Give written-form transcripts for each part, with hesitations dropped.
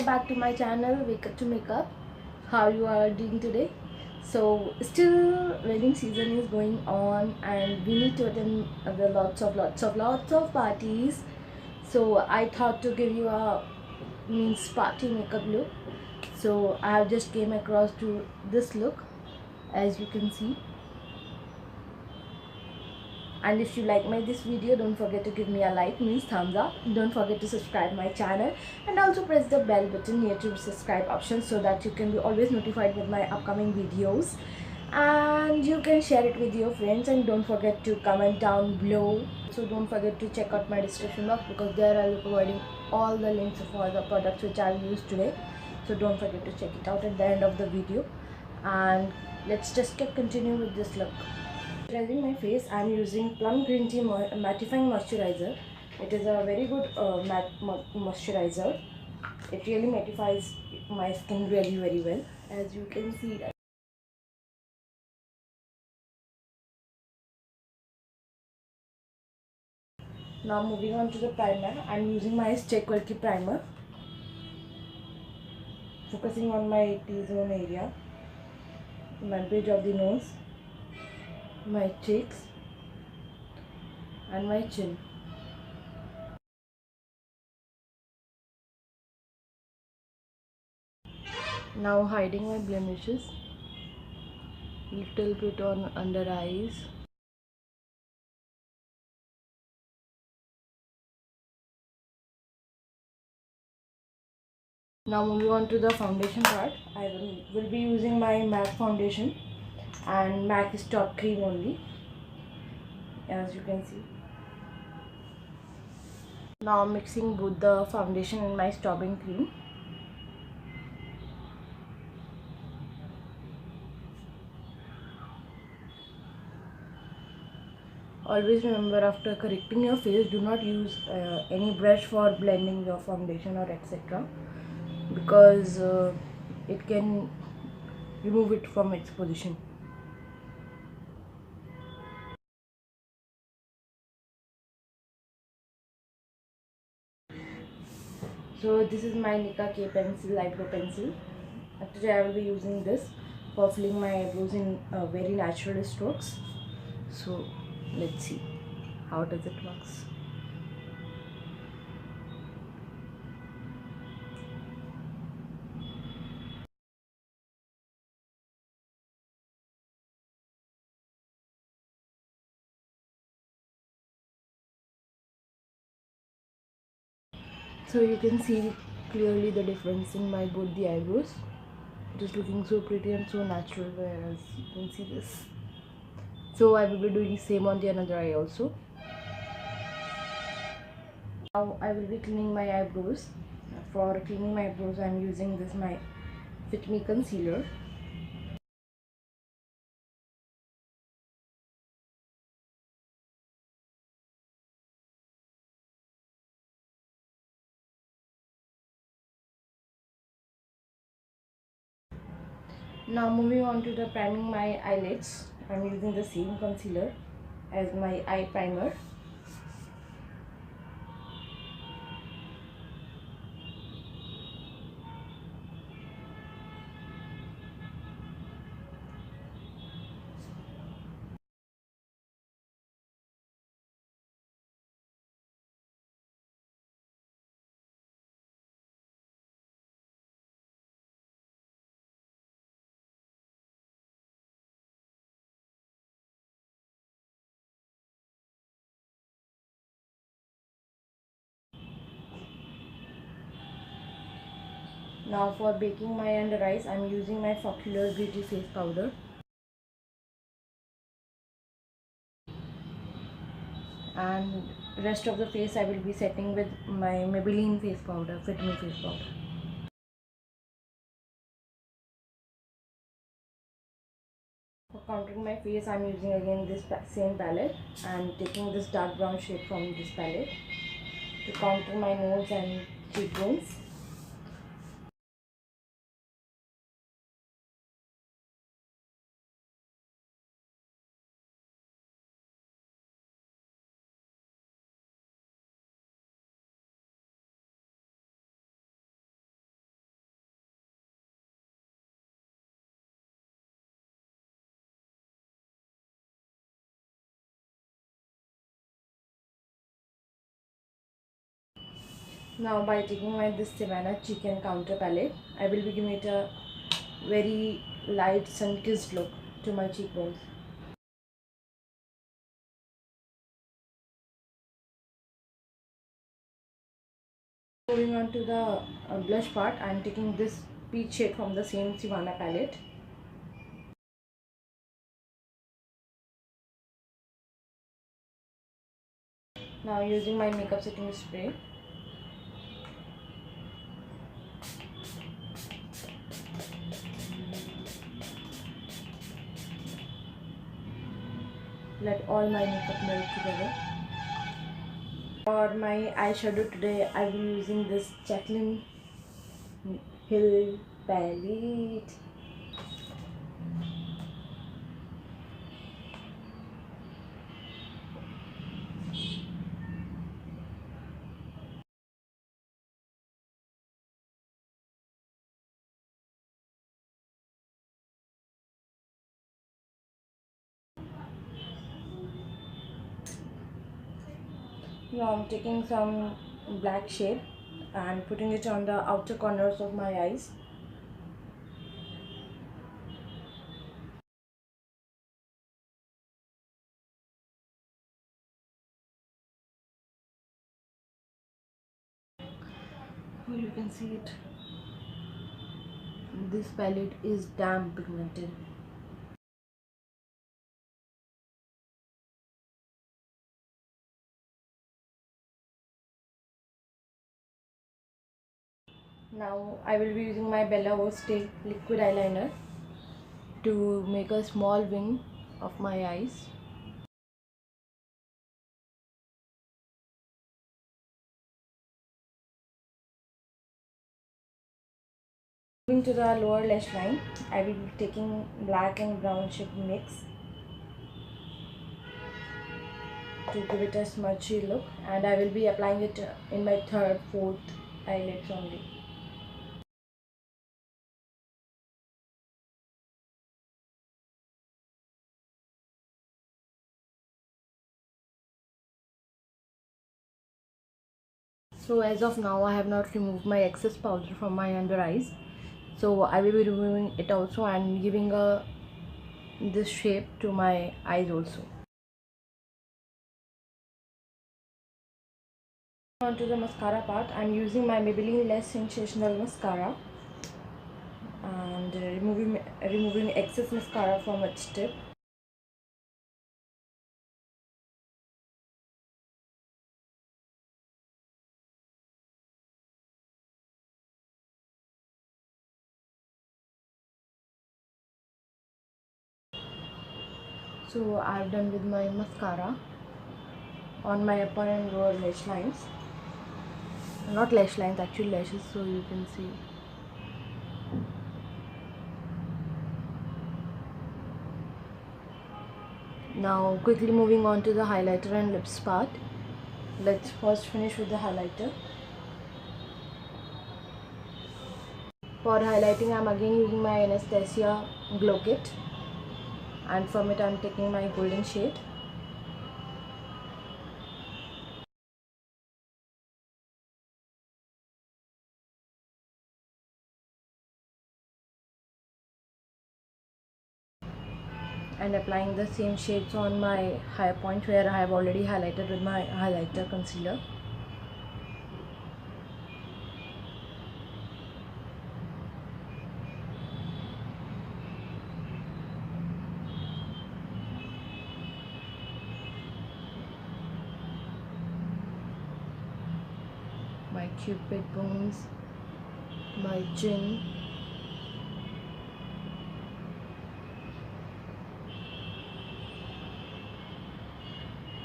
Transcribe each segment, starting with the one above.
welcome back to my channel Wake Up to Makeup. How you are doing today? So still wedding season is going on and we need to attend the lots of parties. So I thought to give you a party makeup look. So I have just came across to this look, as you can see. And if you like this video, don't forget to give me a like, means thumbs up. Don't forget to subscribe my channel and also press the bell button near to subscribe option so that you can be always notified with my upcoming videos. And you can share it with your friends and don't forget to comment down below. So don't forget to check out my description box because there I'll be providing all the links of all the products which I've used today. So don't forget to check it out at the end of the video. And let's just continue with this look. Moisturizing my face, I am using Plum Green Tea Mattifying Moisturizer. It is a very good matte moisturizer. It really mattifies my skin really very well, as you can see. Now moving on to the primer, I am using my Quirky primer, focusing on my T-zone area, my bridge of the nose, my cheeks and my chin. Now hiding my blemishes, little bit on under eyes. Now moving on to the foundation part, I will be using my MAC foundation and MAC is top cream only, as you can see. Now mixing both the foundation and my Storbing cream. Always remember, after correcting your face, do not use any brush for blending your foundation or etc. because it can remove it from its position. So this is my Nica K pencil, eyebrow pencil. Today I will be using this for filling my eyebrows in very natural strokes. So let's see how does it works. So you can see clearly the difference in my both the eyebrows. It is looking so pretty and so natural, whereas you can see this. So I will be doing same on the another eye also. Now I will be cleaning my eyebrows. For cleaning my eyebrows, I am using this my Fit Me concealer. Now moving on to the priming my eyelids, I am using the same concealer as my eye primer. Now for baking my under eyes, I am using my Focular Beauty Face Powder. And rest of the face I will be setting with my Maybelline face powder, Fit Me face powder. For contouring my face, I am using again this same palette and taking this dark brown shade from this palette to contour my nose and cheekbones. Now by taking my this Sivanna Chicken Counter palette, I will be giving it a very light sun-kissed look to my cheekbones. Moving on to the blush part, I am taking this peach shade from the same Sivanna palette. Now using my makeup setting spray. Let all my makeup melt together. For my eyeshadow today, I will be using this Jacklyn Hill palette. Now I'm taking some black shade and putting it on the outer corners of my eyes. Here you can see it. This palette is damn pigmented. Now I will be using my Voste liquid eyeliner to make a small wing of my eyes. Moving to the lower lash line, I will be taking black and brown shade mix to give it a smudgy look, and I will be applying it in my third, fourth eyelids only. So as of now, I have not removed my excess powder from my under eyes. So I will be removing it also and giving this shape to my eyes also. On to the mascara part, I am using my Maybelline Less Sensational Mascara and removing excess mascara from its tip. So I've done with my mascara on my upper and lower lash lines. Not lash lines, actually lashes, so you can see. Now quickly moving on to the highlighter and lips part. Let's first finish with the highlighter. For highlighting, I'm again using my Anastasia Glow Kit, and from it I'm taking my golden shade. And applying the same shades on my high point where I have already highlighted with my highlighter concealer. My cupid bones, my chin,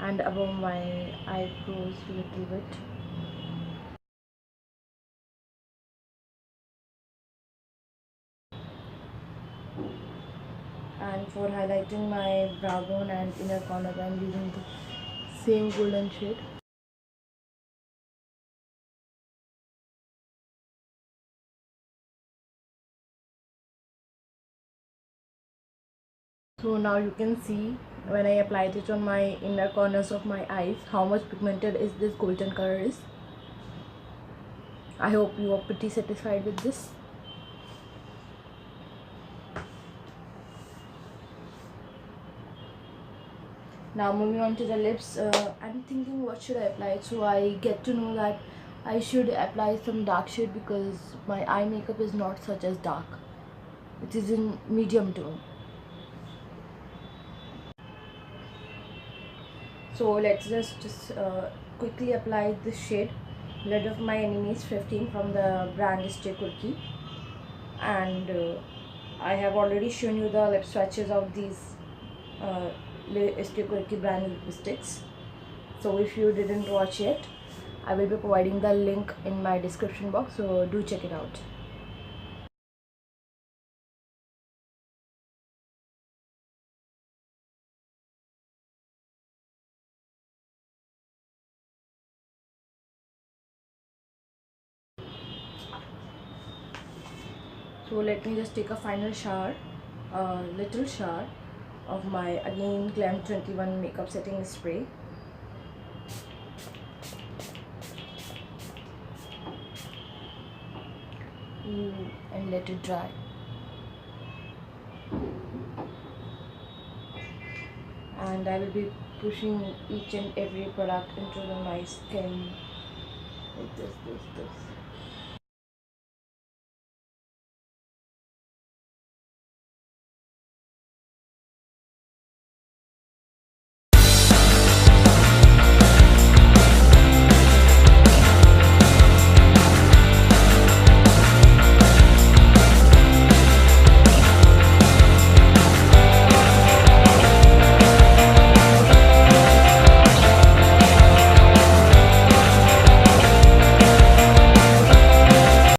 and above my eyebrows a little bit. And for highlighting my brow bone and inner corner, I am using the same golden shade. So now you can see when I applied it on my inner corners of my eyes how much pigmented is this golden color is. I hope you are pretty satisfied with this. Now moving on to the lips, I'm thinking what should I apply. So I get to know that I should apply some dark shade because my eye makeup is not such as dark. It is in medium tone. So let's just quickly apply this shade, Blood of My Enemies 15 from the brand Qurky. And I have already shown you the lip swatches of these Qurky brand lipsticks. So if you didn't watch it, I will be providing the link in my description box, so do check it out. So let me just take a final shower, little shower of my again Glam 21 makeup setting spray. And let it dry. And I will be pushing each and every product into my skin like this.